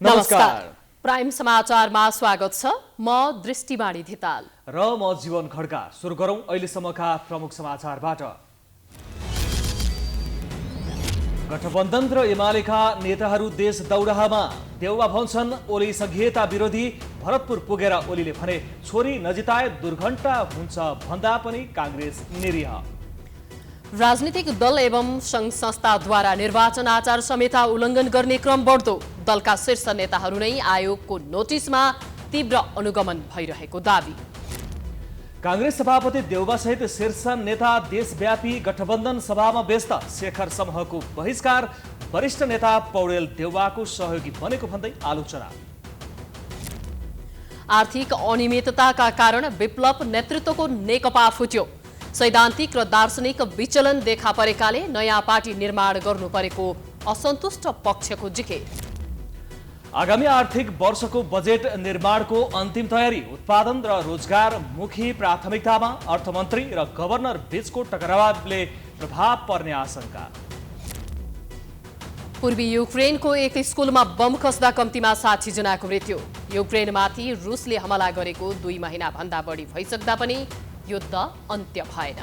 नमस्कार। प्राइम समाचारमा स्वागत छ। म दृष्टिवाणी धिताल र म जीवन खड्का। सुरु गरौं अहिलेसम्मका प्रमुख समाचारबाट। गठबन्धन र एमालेका नेताहरू देश दौडाहामा। देउवा भन्छन् ओली संघीयता विरोधी। भरतपुर पुगेर ओलीले भने छोरी नजिताए दुर्घटना हुन्छ भन्दा पनि कांग्रेस निरीह। राजनीतिक दल एवं संघ संस्थाद्वारा निर्वाचन आचार संहिता उल्लङ्घन गर्ने क्रम बढ्दो। दलका शीर्ष नेताहरू नै आयोगको नोटिसमा तीव्र अनुगमन भइरहेको दावी। कांग्रेस सभापति देउवा सहित शीर्ष नेता देशव्यापी गठबन्धन सभामा व्यस्त। शेखर समूहको बहिष्कार। वरिष्ठ नेता पौडेल देउवाको सहयोगी बनेको भन्दै आलोचना। आर्थिक अनियमितताका कारण विप्लव नेतृत्वको नेकपा फुट्यो। सैद्धान्तिक र दार्शनिक विचलन देखा परेकाले नयाँ पार्टी निर्माण गर्नु परेको असन्तुष्ट पक्षको जिके। आगामी आर्थिक वर्षको बजेट निर्माणको अन्तिम तयारी। उत्पादन र रोजगार मुखी प्राथमिकतामा। अर्थमन्त्री र गभर्नर बीचको टकरावले प्रभाव पर्ने आशंका। पूर्वी युक्रेनको एक स्कुलमा बम खस्दा कम्तीमा 60 जनाको मृत्यु। युक्रेनमाथि रुसले हमला गरेको 2 महिना भन्दा बढी भइसक्दा पनि युद्ध अन्त्य भएन।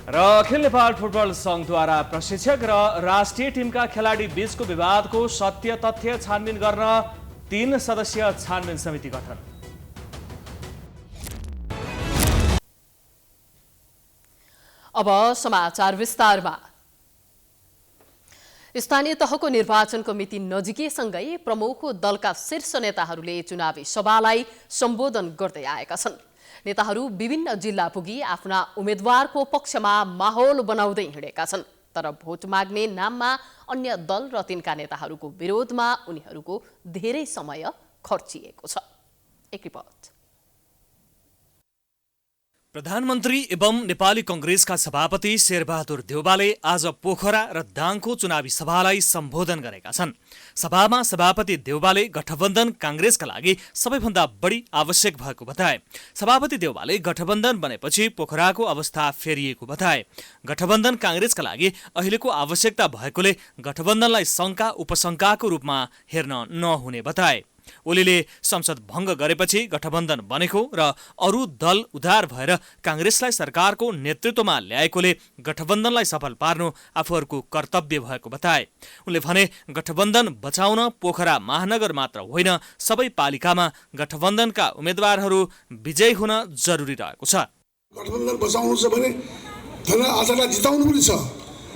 र अखिल नेपाल फुटबल संघद्वारा प्रशिक्षक र राष्ट्रिय टिमका खेलाडी बीचको विवादको सत्य तथ्य छानबिन गर्न 3 सदस्यीय छानबिन समिति गठन। अब समाचार विस्तारमा। स्थानीय तहको निर्वाचनको मिति नजिकैसँगै प्रमुख दलका शीर्ष नेताहरूले चुनावी सभालाई सम्बोधन गर्दै आएका छन्। नेताहरू विभिन्न जिल्ला पुगी आफ्ना उम्मेद्वारको पक्षमा माहौल बनाउँदै हिँडेका छन्। तर भोट माग्ने नाममा अन्य दल र तिनका नेताहरूको विरोधमा उनीहरूको धेरै समय खर्चिएको छ। एक रिपोर्ट। प्रधानमन्त्री एवं नेपाली कांग्रेसका सभापति शेरबहादुर देउवाले आज पोखरा र दाङको चुनावी सभालाई सम्बोधन गरेका छन्। सभामा सभापति देउवाले गठबन्धन कांग्रेसका लागि सबैभन्दा बढी आवश्यक भएको बताए। सभापति देउवाले गठबन्धन बनेपछि पोखराको अवस्था फेरिएको बताए। गठबन्धन कांग्रेसका लागि अहिलेको आवश्यकता भएकोले गठबन्धनलाई शंका उपशंकाको रूपमा हेर्न नहुने बताए। ओलीले संसद भङ्ग गरेपछि गठबन्धन बनेको र अरू दल उधार भएर कांग्रेसलाई सरकारको नेतृत्वमा ल्याएकोले गठबन्धनलाई सफल पार्नु आफूहरूको कर्तव्य भएको बताए। उनले भने गठबन्धन बचाउन पोखरा महानगर मात्र होइन सबै पालिकामा गठबन्धनका उम्मेद्वारहरू विजयी हुन जरुरी रहेको छ। गठबन्धन बचाउनु छ भने धन आचारलाई जिताउनु पनि छ।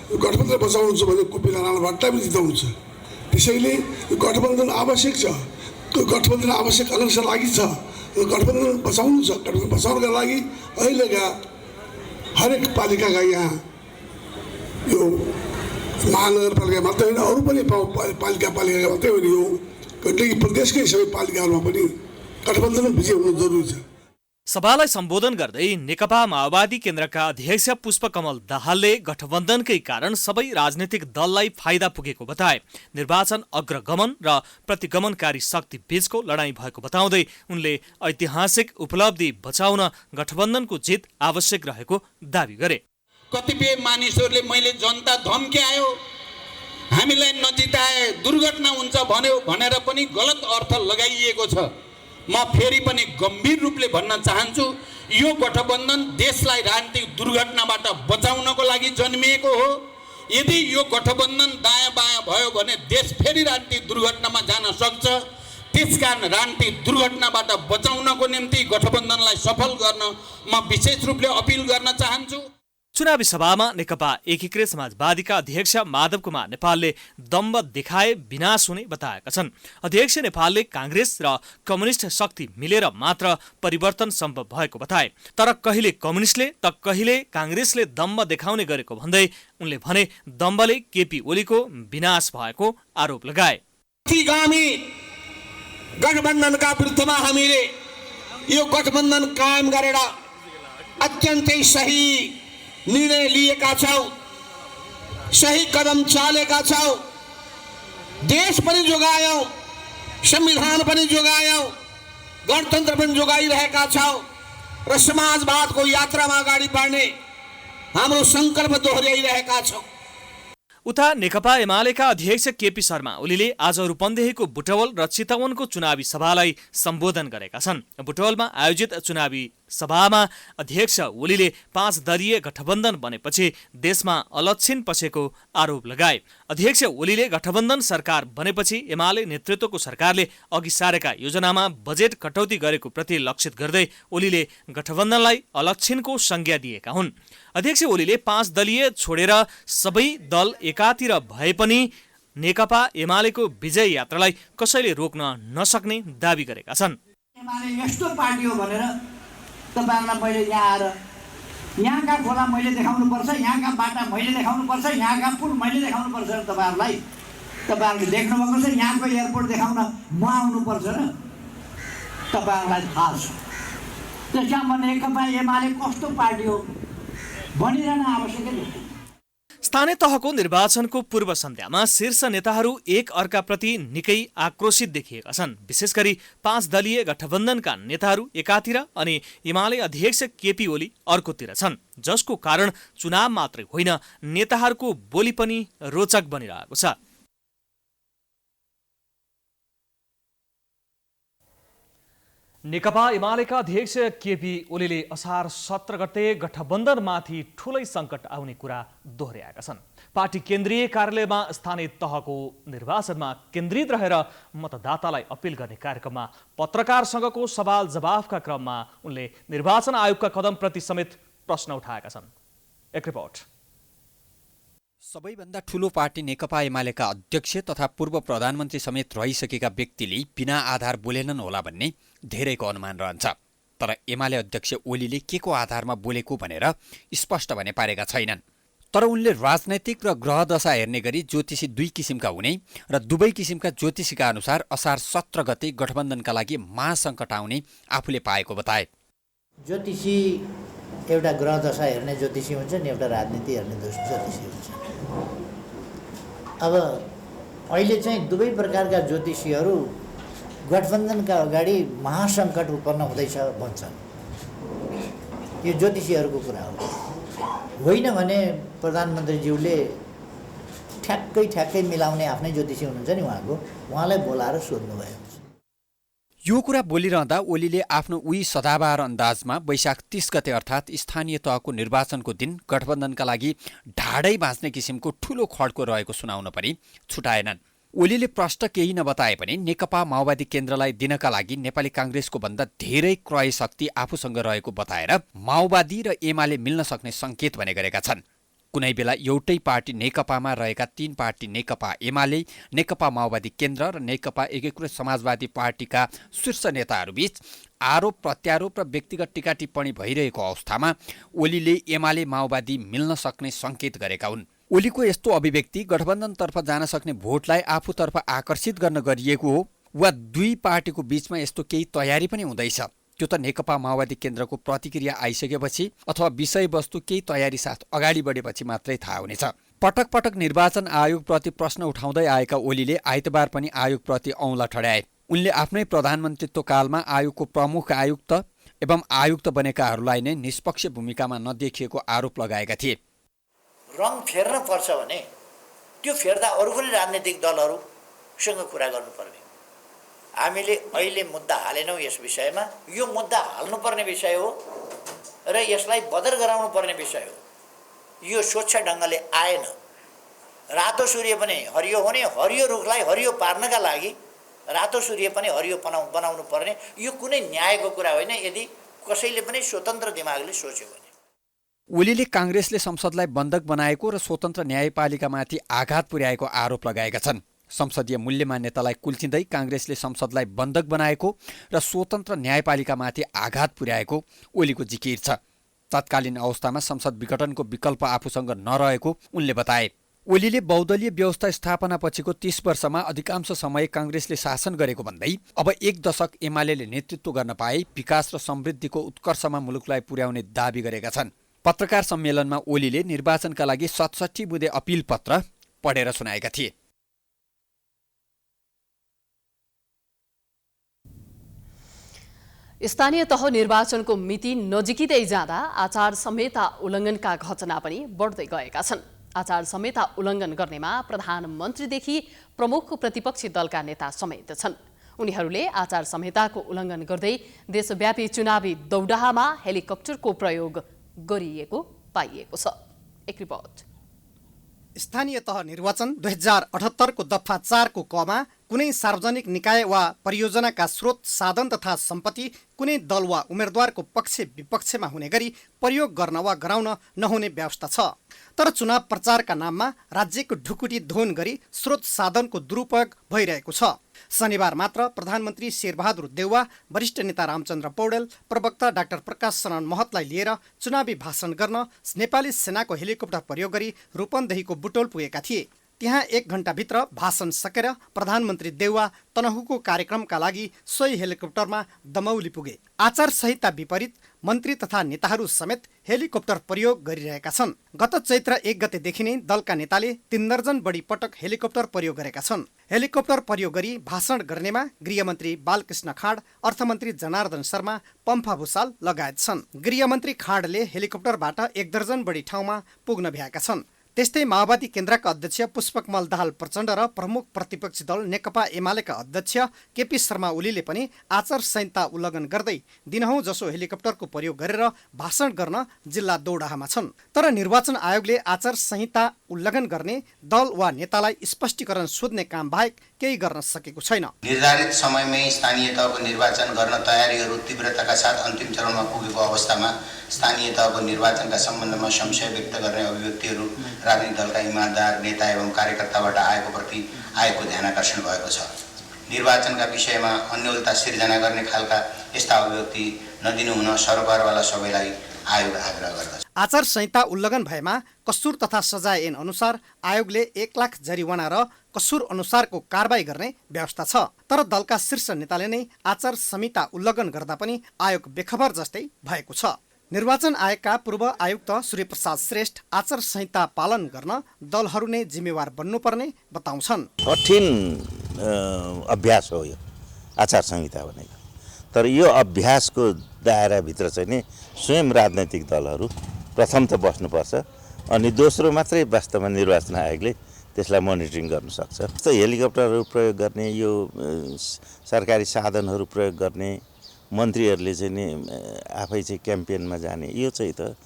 गठबन्धन बचाउनु छ भने कुपिला राणा भट्टलाई पनि जिताउनु छ। त्यसैले गठबन्धन आवश्यक छ। गठबन्धन आवश्यक अनुसार लागि छ। गठबन्धन बचाउनु छ। गठबन्धन बचाउनका लागि अहिलेका हरेक पालिकाका यहाँ यो महानगरपालिका मात्रै होइन अरू पनि पालिका मात्रै होइन यो प्रदेशकै सबै पालिकाहरूमा पनि गठबन्धन विजय हुनु जरुरी छ। सभालाई सम्बोधन गर्दै नेकपा माओवादी केन्द्रका अध्यक्ष पुष्पकमल दाहालले गठबन्धनकै कारण सबै राजनीतिक दललाई फाइदा पुगेको बताए। निर्वाचन अग्रगमन र प्रतिगमनकारी शक्ति बीचको लडाईँ भएको बताउँदै उनले ऐतिहासिक उपलब्धि बचाउन गठबन्धनको जित आवश्यक रहेको दावी गरे। कतिपय मानिसहरूले मैले जनता धम्क्यायो हामीलाई नजिताए दुर्घटना हुन्छ भन्यो भनेर पनि गलत अर्थ लगाइएको छ। म फेरि पनि गम्भीर रूपले भन्न चाहन्छु यो गठबन्धन देशलाई राजनीतिक दुर्घटनाबाट बचाउनको लागि जन्मिएको हो। यदि यो गठबन्धन दायाँ बायाँ भयो भने देश फेरि राजनीतिक दुर्घटनामा जान सक्छ। त्यसकारण राजनीतिक दुर्घटनाबाट बचाउनको निम्ति गठबन्धनलाई सफल गर्न म विशेष रूपले अपिल गर्न चाहन्छु। चुनावी सभामा नेकपा एकीकृत समाजवादीका अध्यक्ष माधव कुमार नेपालले दम्ब देखाए विनाश हुने बताएका छन्। अध्यक्ष नेपालले कांग्रेस र कम्युनिस्ट शक्ति मिलेर मात्र परिवर्तन सम्भव भएको बताए। तर कहिले कम्युनिस्टले त कहिले कांग्रेसले दम्ब देखाउने गरेको भन्दै उनले भने दम्बले केपी ओलीको विनाश भएको आरोप लगाए। गठबन्धनका विरुद्धमा हामीले यो गठबन्धन कायम गरेर अत्यन्तै सही निर्णय लिएका छौं। सही कदम चालेका छौं। देश पनि जोगायौं, संविधान पनि जोगायौं, गणतन्त्र पनि जोगाइरहेका छौं र समाजवादको यात्रामा अगाडि बढ्ने हाम्रो संकल्प दोहोर्याइरहेका छौं। उता नेकपा एमालेका अध्यक्ष केपी शर्मा ओलीले आज रूपन्देहीको बुटवल र चितवनको चुनावी सभालाई सम्बोधन गरेका छन्। बुटवलमा आयोजित चुनावी सभामा अध्यक्ष ओलीले 5 दलीय गठबन्धन बनेपछि देशमा अलक्षिन पसेको आरोप लगाए। अध्यक्ष ओलीले गठबन्धन सरकार बनेपछि एमाले नेतृत्वको सरकारले अघि सारेका योजनामा बजेट कटौती गरेको प्रति लक्षित गर्दै ओलीले गठबन्धनलाई अलक्षिनको संज्ञा दिएका हुन्। अध्यक्ष ओलीले 5 दलीय छोडेर सबै दल एकातिर भए पनि नेकपा एमालेको विजय यात्रालाई कसैले रोक्न नसक्ने दावी गरेका छन्। एमाले यस्तो पार्टी हो भनेर तपाईहरुलाई मैले यहाँ आएर यहाँका खोला मैले देखाउनुपर्छ, यहाँका बाटा मैले देखाउनुपर्छ, यहाँका पुल मैले देखाउनुपर्छ तपाईहरुलाई। तपाईहरुले देख्नुभएको छ यहाँको एयरपोर्ट देखाउन म आउनुपर्छ र तपाईहरुलाई थाहा छ। त्यसमा नेकपा एमाले कस्तो पार्टी हो भनिरहन आवश्यकै छैन। स्थानीय तहको निर्वाचनको पूर्व सन्ध्यामा शीर्ष नेताहरू एक अर्काप्रति निकै आक्रोशित देखिएका छन्। विशेष गरी 5 दलीय गठबन्धनका नेताहरू एकातिर अनि एमाले अध्यक्ष केपी ओली अर्कोतिर छन्, जसको कारण चुनाव मात्रै होइन नेताहरूको बोली पनि रोचक बनिरहेको छ। नेकपा एमालेका अध्यक्ष केपी ओलीले असार 17 गते गठबन्धनमाथि ठूलै सङ्कट आउने कुरा दोहोर्याएका छन्। पार्टी केन्द्रीय कार्यालयमा स्थानीय तहको निर्वाचनमा केन्द्रित रहेर मतदातालाई अपिल गर्ने कार्यक्रममा पत्रकारसँगको सवाल जवाफका क्रममा उनले निर्वाचन आयोगका कदमप्रति समेत प्रश्न उठाएका छन्। एक रिपोर्ट। सबैभन्दा ठूलो पार्टी नेकपा एमालेका अध्यक्ष तथा पूर्व प्रधानमन्त्री समेत रहिसकेका व्यक्तिले बिना आधार बोलेनन् होला भन्ने धेरैको अनुमान रहन्छ। तर एमाले अध्यक्ष ओलीले के को आधारमा बोलेको भनेर स्पष्ट भने पारेका छैनन्। तर उनले राजनैतिक र ग्रह दशा हेर्ने गरी ज्योतिषी 2 किसिमका हुने र दुवै किसिमका ज्योतिषीका अनुसार असार 17 गते गठबन्धनका लागि महासङ्कट आउने आफूले पाएको बताए। ज्योतिषी एउटा ग्रह दशा हेर्ने ज्योतिषी हुन्छ नि, एउटा राजनीति हेर्ने ज्योतिषी हुन्छ। अब अहिले चाहिँ दुवै प्रकारका ज्योतिषीहरू गठबन्धनका अगाडि महासङ्कट उत्पन्न हुँदैछ भन्छन्। यो ज्योतिषीहरूको कुरा हो। होइन भने प्रधानमन्त्रीज्यूले ठ्याक्कै मिलाउने आफ्नै ज्योतिषी हुनुहुन्छ नि उहाँलाई बोलाएर सोध्नुभयो। यो कुरा बोलिरहँदा ओलीले आफ्नो उही सदाबहार अन्दाजमा वैशाख 30 गते अर्थात् स्थानीय तहको निर्वाचनको दिन गठबन्धनका लागि ढाडै बाँच्ने किसिमको ठूलो खड्को रहेको सुनाउन पनि छुटाएनन्। ओलीले प्रष्ट केही नबताए पनि नेकपा माओवादी केन्द्रलाई दिनका लागि नेपाली काङ्ग्रेसको भन्दा धेरै क्रय शक्ति आफूसँग रहेको बताएर माओवादी र एमाले मिल्न सक्ने सङ्केत भने गरेका छन्। कुनै बेला एउटै पार्टी नेकपामा रहेका 3 पार्टी नेकपा एमाले, नेकपा माओवादी केन्द्र र नेकपा एकीकृत समाजवादी पार्टीका शीर्ष नेताहरूबीच आरोप प्रत्यारोप र व्यक्तिगत टीका टिप्पणी भइरहेको अवस्थामा ओलीले एमाले माओवादी मिल्न सक्ने सङ्केत गरेका हुन्। ओलीको यस्तो अभिव्यक्ति गठबन्धनतर्फ जान सक्ने भोटलाई आफूतर्फ आकर्षित गर्न गरिएको हो वा दुई पार्टीको बीचमा यस्तो केही तयारी पनि हुँदैछ? त्यो त नेकपा माओवादी केन्द्रको प्रतिक्रिया आइसकेपछि अथवा विषयवस्तु केही तयारी साथ अगाडि बढेपछि मात्रै थाहा हुनेछ। पटक पटक निर्वाचन आयोगप्रति प्रश्न उठाउँदै आएका ओलीले आइतबार पनि आयोगप्रति औँला ठड्याए। उनले आफ्नै प्रधानमन्त्रीत्व कालमा आयोगको प्रमुख आयुक्त एवं आयुक्त बनेकाहरूलाई नै निष्पक्ष भूमिकामा नदेखिएको आरोप लगाएका थिए। रङ फेर्न पर्छ भने त्यो फेर्दा अरू पनि राजनीतिक दलहरूसँग कुरा गर्नुपर्ने। हामीले अहिले मुद्दा हालेनौँ यस विषयमा। यो मुद्दा हाल्नुपर्ने विषय हो र यसलाई बदर गराउनु पर्ने विषय हो। यो स्वच्छ ढङ्गले आएन। रातो सूर्य पनि हरियो हुने, हरियो रुखलाई हरियो पार्नका लागि रातो सूर्य पनि हरियो बनाउनु पर्ने, यो कुनै न्यायको कुरा होइन यदि कसैले पनि स्वतन्त्र दिमागले सोच्यो भने। ओलीले काङ्ग्रेसले संसदलाई बन्धक बनाएको र स्वतन्त्र न्यायपालिकामाथि आघात पुर्याएको आरोप लगाएका छन्। संसदीय मूल्य मान्यतालाई कुल्चिँदै काङ्ग्रेसले संसदलाई बन्धक बनाएको र स्वतन्त्र न्यायपालिकामाथि आघात पुर्याएको ओलीको जिकिर छ। तत्कालीन अवस्थामा संसद विघटनको विकल्प आफूसँग नरहेको उनले बताए। ओलीले बहुदलीय व्यवस्था स्थापना पछिको 30 वर्षमा अधिकांश समय काङ्ग्रेसले शासन गरेको भन्दै अब 1 दशक एमालेले नेतृत्व गर्न पाए विकास र समृद्धिको उत्कर्षमा मुलुकलाई पुर्याउने दावी गरेका छन्। पत्रकार सम्मेलनमा ओलीले निर्वाचनका लागि 67 बुँदे अपिल पत्र पढेर सुनाएका थिए। स्थानीय तह निर्वाचनको मिति नजिकिँदै जाँदा आचार संहिता उल्लङ्घनका घटना पनि बढ्दै गएका छन्। आचार संहिता उल्लङ्घन गर्नेमा प्रधानमन्त्रीदेखि प्रमुख प्रतिपक्षी दलका नेता समेत छन्। उनीहरूले आचार संहिताको उल्लङ्घन गर्दै देशव्यापी चुनावी दौडाहामा हेलिकप्टरको प्रयोग गरिएको पाइएको छ। एक रिपोर्ट। स्थानीय तह निर्वाचन 2078 को दफा 4 को कमा कुनै सार्वजनिक निकाय वा परियोजनाका स्रोत साधन तथा सम्पत्ति कुनै दल वा उम्मेदवारको पक्ष विपक्षमा हुने गरी प्रयोग गर्न वा गराउन नहुने व्यवस्था छ। तर चुनाव प्रचारका नाममा राज्यको ढुकुटी धोन गरी स्रोत साधनको दुरुपयोग भइरहेको छ। शनिबार मात्र प्रधानमन्त्री शेरबहादुर देउवा, वरिष्ठ नेता रामचन्द्र पौडेल, प्रवक्ता डाक्टर प्रकाश शरण महतलाई लिएर चुनावी भाषण गर्न नेपाली सेनाको हेलिकप्टर प्रयोग गरी रूपन्देहीको बुटोल पुगेका थिए। त्यहाँ 1 घण्टाभित्र भाषण सकेर प्रधानमन्त्री देउवा तनहुको कार्यक्रमका लागि सोही हेलिकप्टरमा दमौली पुगे। आचार संहिता विपरीत मन्त्री तथा नेताहरू समेत हेलिकप्टर प्रयोग गरिरहेका छन्। गत चैत्र 1 गतेदेखि नै दलका नेताले 3 दर्जन बढी पटक हेलिकप्टर प्रयोग गरेका छन्। हेलिकप्टर प्रयोग गरी भाषण गर्नेमा गृहमन्त्री बालकृष्ण खाँड, अर्थमन्त्री जनार्दन शर्मा, पम्फा भूषाल लगायत छन्। गृहमन्त्री खाँडले हेलिकप्टरबाट 1 दर्जन बढी ठाउँमा पुग्न भ्याएका छन्। त्यस्तै माओवादी केन्द्रका अध्यक्ष पुष्पकमल दाहाल प्रचण्ड र प्रमुख प्रतिपक्षी दल नेकपा एमालेका अध्यक्ष केपी शर्मा ओलीले पनि आचार संहिता उल्लङ्घन गर्दै दिनहुँ जसो हेलिकप्टरको प्रयोग गरेर भाषण गर्न जिल्ला दौडाहामा छन्। तर निर्वाचन आयोगले आचार संहिता उल्लङ्घन गर्ने दल वा नेतालाई स्पष्टीकरण सोध्ने काम बाहेक केही गर्न सकेको छैन। निर्धारित समयमै स्थानीय तहको निर्वाचन गर्न तयारीहरू तीव्रताका साथ अन्तिम चरणमा पुगेको अवस्थामा स्थानीय तहको निर्वाचनका सम्बन्धमा संशय व्यक्त गर्ने अभिव्यक्तिहरू राजनीतिक दलका इमानदार नेता एवं कार्यकर्ताबाट आएको ध्यानाकर्षण भएको छ। निर्वाचनका विषयमा अन्योलता सिर्जना गर्ने खालका यस्ता अभिव्यक्ति नदिनु हुन सरकारवाला सबैलाई आयोग आग्रह गर्दछ। आचार संहिता उल्लङ्घन भएमा कसुर तथा सजाय ऐन अनुसार आयोगले 1 लाख जरिवाना र कसुर अनुसारको कारबाही गर्ने व्यवस्था छ। तर दलका शीर्ष नेताले नै आचार संहिता उल्लङ्घन गर्दा पनि आयोग बेखबर जस्तै भएको छ। निर्वाचन आयोगका पूर्व आयुक्त सूर्यप्रसाद श्रेष्ठ आचार संहिता पालन गर्न दलहरू नै जिम्मेवार बन्नुपर्ने बताउँछन्। कठिन अभ्यास हो यो आचार संहिता भनेको। तर यो अभ्यासको दायराभित्र चाहिँ नि स्वयं राजनैतिक दलहरू प्रथम त बस्नुपर्छ, अनि दोस्रो मात्रै वास्तवमा निर्वाचन आयोगले त्यसलाई मोनिटरिङ गर्न सक्छ। जस्तो हेलिकप्टरहरू प्रयोग गर्ने, यो सरकारी साधनहरू प्रयोग गर्ने, मन्त्रीहरूले चाहिँ नि आफै चाहिँ क्याम्पेनमा जाने, यो चाहिँ त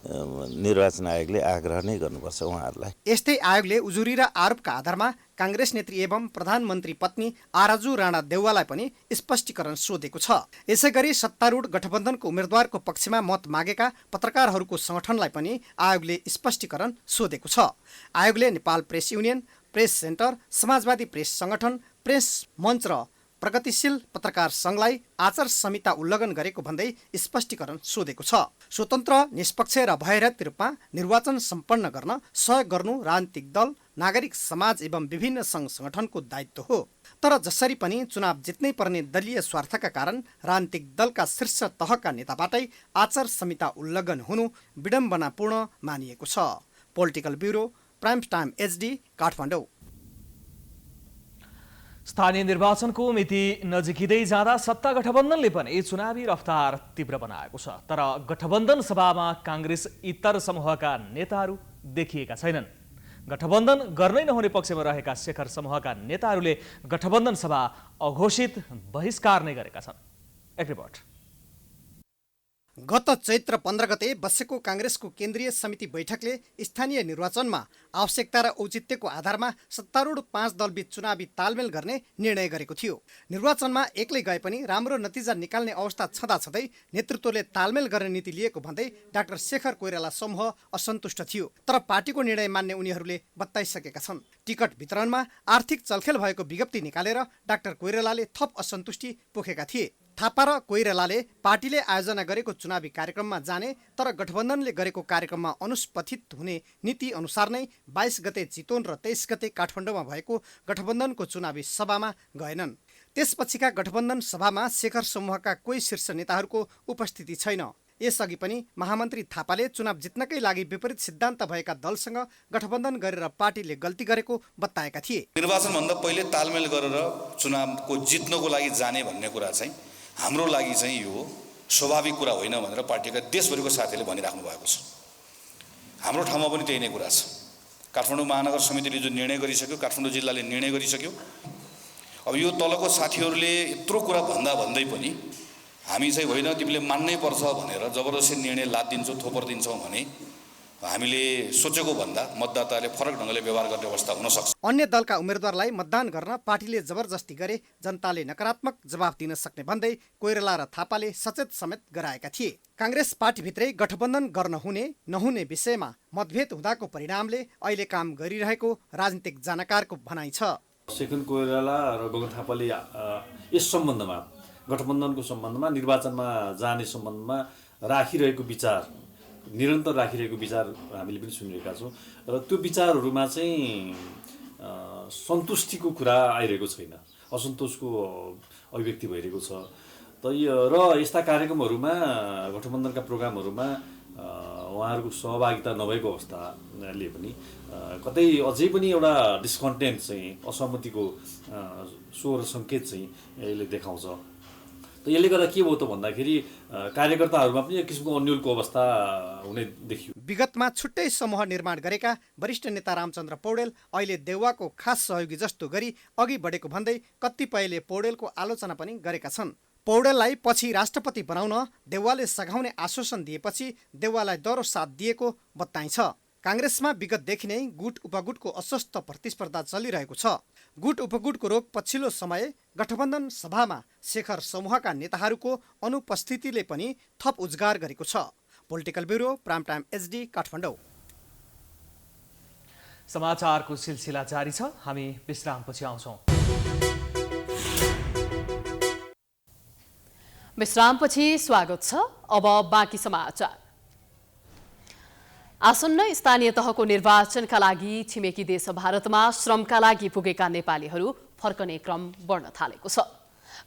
निर्वाचन आयोगले आग्रह नै गर्नुपर्छ उहाँहरूलाई। यस्तै आयोगले उजुरी र आरोपका आधारमा काङ्ग्रेस नेत्री एवं प्रधानमन्त्री पत्नी आराजु राणा देउवालाई पनि स्पष्टीकरण सोधेको छ। यसैगरी सत्तारूढ गठबन्धनको उम्मेदवारको पक्षमा मत मागेका पत्रकारहरूको संगठनलाई पनि आयोगले स्पष्टीकरण सोधेको छ। आयोगले Nepal press union, press centre, समाजवादी प्रेस संगठन, प्रेस मञ्च र प्रगतिशील पत्रकार सङ्घलाई आचार संहिता उल्लङ्घन गरेको भन्दै स्पष्टीकरण सोधेको छ। स्वतन्त्र, निष्पक्ष र भयरहित रूपमा निर्वाचन सम्पन्न गर्न सहयोग गर्नु राजनीतिक दल, नागरिक समाज एवं विभिन्न सङ्घ सङ्गठनको दायित्व हो। तर जसरी पनि चुनाव जित्नै पर्ने दलीय स्वार्थका कारण राजनीतिक दलका शीर्ष तहका नेताबाटै आचार संहिता उल्लङ्घन हुनु विडम्बनापूर्ण मानिएको छ। Political bureau, prime time HD, Kathmandu. स्थानीय निर्वाचनको मिति नजिकिँदै जाँदा सत्ता गठबन्धनले पनि चुनावी रफ्तार तीव्र बनाएको छ। तर गठबन्धन सभामा काङ्ग्रेस इतर समूहका नेताहरू देखिएका छैनन्। गठबन्धन गर्नै नहुने पक्षमा रहेका शेखर समूहका नेताहरूले गठबन्धन सभा अघोषित बहिष्कार नै गरेका छन्। एक रिपोर्ट। गत चैत्र 15 गते बसेको काङ्ग्रेसको केन्द्रीय समिति बैठकले स्थानीय निर्वाचनमा आवश्यकता र औचित्यको आधारमा सत्तारूढ 5 दलबीच चुनावी तालमेल गर्ने निर्णय गरेको थियो। निर्वाचनमा एक्लै गए पनि राम्रो नतिजा निकाल्ने अवस्था छँदाछँदै नेतृत्वले तालमेल गर्ने नीति लिएको भन्दै डाक्टर शेखर कोइराला समूह असन्तुष्ट थियो। तर पार्टीको निर्णय मान्ने उनीहरूले बताइसकेका छन्। टिकट वितरणमा आर्थिक चलखेल भएको विज्ञप्ति निकालेर डाक्टर कोइरालाले थप असन्तुष्टि पोखेका थिए। थापा र कोइरालाले पार्टीले आयोजना गरेको चुनावी कार्यक्रममा जाने, तर गठबन्धनले गरेको कार्यक्रममा अनुस्पथित हुने नीति अनुसार नै 22 गते चितवन र 23 गते काठमाडौँमा भएको गठबन्धनको चुनावी सभामा गएनन्। त्यसपछिका गठबन्धन सभामा शेखर समूहका कोही शीर्ष नेताहरूको उपस्थिति छैन। यसअघि पनि महामन्त्री थापाले चुनाव जित्नकै लागि विपरीत सिद्धान्त भएका दलसँग गठबन्धन गरेर पार्टीले गल्ती गरेको बताएका थिए। निर्वाचनभन्दा पहिले तालमेल गरेर चुनावको जित्नको लागि जाने भन्ने कुरा चाहिँ हाम्रो लागि चाहिँ यो स्वाभाविक कुरा होइन भनेर पार्टीका देशभरिको साथीहरूले भनिराख्नु भएको छ। हाम्रो ठाउँमा पनि त्यही नै कुरा छ। काठमाडौँ महानगर समितिले जो निर्णय गरिसक्यो, काठमाडौँ जिल्लाले निर्णय गरिसक्यो। अब यो तलको साथीहरूले यत्रो कुरा भन्दै पनि हामी चाहिँ होइन तिमीले मान्नै पर्छ भनेर जबरजस्ती निर्णय लादिन्छौँ, थोपर दिन्छौँ भने हामीले सोचेको भन्दा मतदाताले फरक ढङ्गले व्यवहार गर्ने अवस्था हुन सक्छ। अन्य दलका उम्मेद्वारलाई मतदान गर्न पार्टीले जबरजस्ती गरे जनताले नकारात्मक जवाफ दिन सक्ने भन्दै कोइराला र थापाले सचेत समेत गराएका थिए। कांग्रेस पार्टीभित्रै गठबन्धन गर्न हुने नहुने विषयमा मतभेद हुँदाको परिणामले अहिले काम गरिरहेको राजनीतिक जानकारको भनाइ छ। सेकन्ड कोइराला र गगन थापाले यस सम्बन्धमा, गठबन्धनको सम्बन्धमा, निर्वाचनमा जाने सम्बन्धमा राखिरहेको विचार, निरन्तर राखिरहेको विचार हामीले पनि सुनिरहेका छौँ र त्यो विचारहरूमा चाहिँ सन्तुष्टिको कुरा आइरहेको छैन, असन्तोषको अभिव्यक्ति भइरहेको छ। र यस्ता कार्यक्रमहरूमा, गठबन्धनका प्रोग्रामहरूमा उहाँहरूको सहभागिता नभएको अवस्थाले पनि कतै अझै पनि एउटा डिस्कन्टेन्ट चाहिँ, असहमतिको स्वर सङ्केत चाहिँ यसले देखाउँछ। त यसले गर्दा के भयो त भन्दाखेरि कार्यकर्ताहरूमा पनि एक किसिमको अन्यलको अवस्था हुने देखियो। विगतमा छुट्टै समूह निर्माण गरेका वरिष्ठ नेता रामचन्द्र पौडेल अहिले देउवाको खास सहयोगी जस्तो गरी अघि बढेको भन्दै कतिपयले पौडेलको आलोचना पनि गरेका छन्। पौडेललाई पछि राष्ट्रपति बनाउन देउवाले सघाउने आश्वासन दिएपछि देउवालाई दह्रो साथ दिएको बताइन्छ। कांग्रेसमा विगतदेखि नै गुट उपगुटको अस्वस्थ प्रतिस्पर्धा चलिरहेको छ। गुट उपगुटको रोग पछिल्लो समय गठबन्धन सभामा शेखर समूहका नेताहरूको अनुपस्थितिले पनि थप उद्गार गरेको छ। Political bureau, prime time HD, Kathmandu. समाचारको सिलसिला जारी छ, हामी विश्रामपछि आउँछौँ। विश्रामपछि स्वागत छ। अब बाँकी समाचार। आसन्न स्थानीय तहको निर्वाचनका लागि छिमेकी देश भारतमा श्रमका लागि पुगेका नेपालीहरू फर्कने क्रम बढ्न थालेको छ।